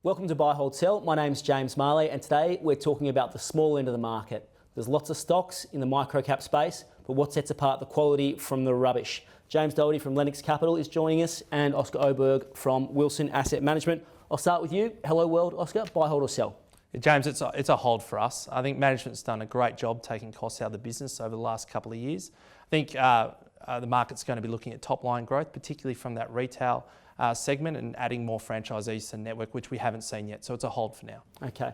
Welcome to Buy, Hold, Sell. My name's James Marlay, and today we're talking about the small end of the market. There's lots of stocks in the micro-cap space, but what sets apart the quality from the rubbish? James Dougherty from Lennox Capital is joining us, and Oscar Oberg from Wilson Asset Management. I'll start with you. Helloworld, Oscar, buy, hold or sell? James, it's a hold for us. I think management's done a great job taking costs out of the business over the last couple of years. I think the market's going to be looking at top-line growth, particularly from that retail segment, and adding more franchisees to the network, which we haven't seen yet. So it's a hold for now. Okay.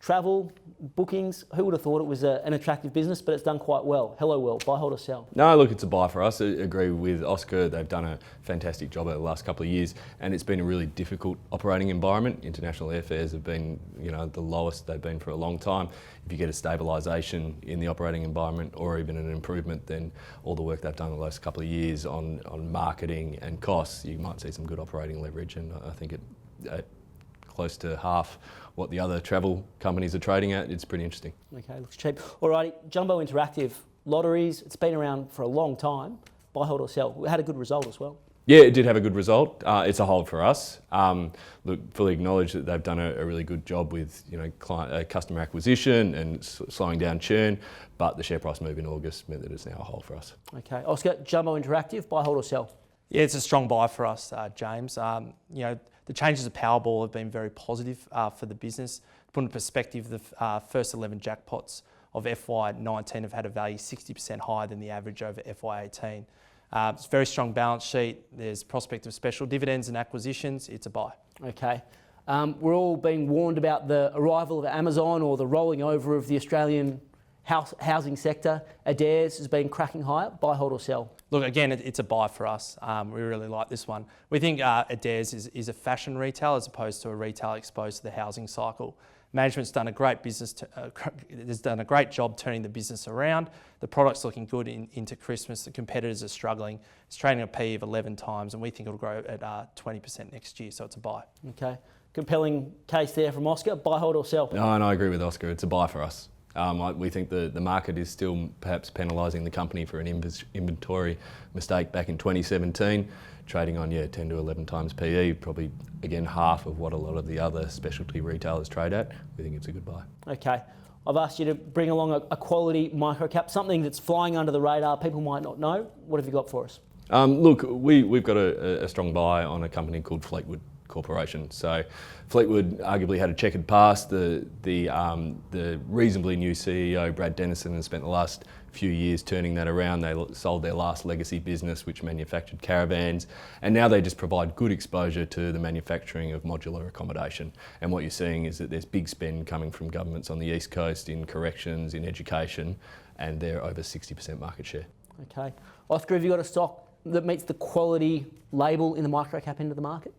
Travel, bookings, who would have thought it was an attractive business, but it's done quite well. Helloworld, buy, hold or sell? No, look, it's a buy for us. I agree with Oscar. They've done a fantastic job over the last couple of years, and it's been a really difficult operating environment. International airfares have been, the lowest they've been for a long time. If you get a stabilisation in the operating environment or even an improvement, then all the work they've done the last couple of years on marketing and costs, you might see some good operating leverage, and I think it close to half what the other travel companies are trading at. It's pretty interesting. Okay, looks cheap. Alrighty, Jumbo Interactive, lotteries, it's been around for a long time. Buy, hold or sell? It had a good result as well. Yeah, it did have a good result. It's a hold for us. Look, fully acknowledge that they've done a really good job with customer acquisition and slowing down churn, but the share price move in August meant that it's now a hold for us. Okay, Oscar, Jumbo Interactive, buy, hold or sell? Yeah, it's a strong buy for us, James. The changes of Powerball have been very positive for the business. To put in perspective, the first 11 jackpots of FY19 have had a value 60% higher than the average over FY18. It's a very strong balance sheet. There's prospect of special dividends and acquisitions. It's a buy. Okay. We're all being warned about the arrival of Amazon or the rolling over of the Australian housing sector. Adairs has been cracking higher. Buy, hold or sell? Look, again, it's a buy for us. We really like this one. We think Adairs is a fashion retail as opposed to a retail exposed to the housing cycle. Management's done a great has done a great job turning the business around. The product's looking good into Christmas. The competitors are struggling. It's trading a PE of 11 times, and we think it'll grow at 20% next year, so it's a buy. Okay. Compelling case there from Oscar. Buy, hold or sell? No, I agree with Oscar. It's a buy for us. We think the market is still perhaps penalising the company for an inventory mistake back in 2017, trading on 10 to 11 times PE, probably again half of what a lot of the other specialty retailers trade at. We think it's a good buy. Okay. I've asked you to bring along a quality microcap, something that's flying under the radar, people might not know. What have you got for us? Look, we've got a strong buy on a company called Fleetwood Corporation. So Fleetwood arguably had a checkered past. The reasonably new CEO, Brad Dennison, has spent the last few years turning that around. They sold their last legacy business, which manufactured caravans, and now they just provide good exposure to the manufacturing of modular accommodation. And what you're seeing is that there's big spend coming from governments on the East Coast in corrections, in education, and they're over 60% market share. Okay. Oscar, have you got a stock that meets the quality label in the micro-cap end of the market?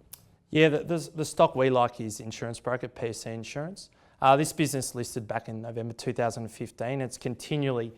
Yeah, the stock we like is insurance broker, PSC Insurance. This business listed back in November 2015. It's continually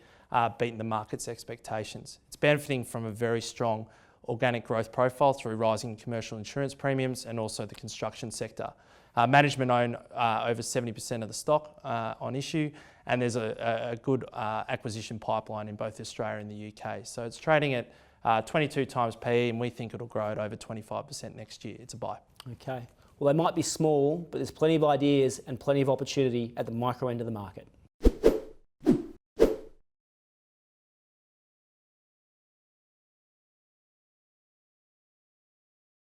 beaten the market's expectations. It's benefiting from a very strong organic growth profile through rising commercial insurance premiums and also the construction sector. Management own over 70% of the stock on issue, and there's a good acquisition pipeline in both Australia and the UK. So it's trading at 22 times PE, and we think it'll grow at over 25% next year. It's a buy. Okay. Well, they might be small, but there's plenty of ideas and plenty of opportunity at the micro end of the market.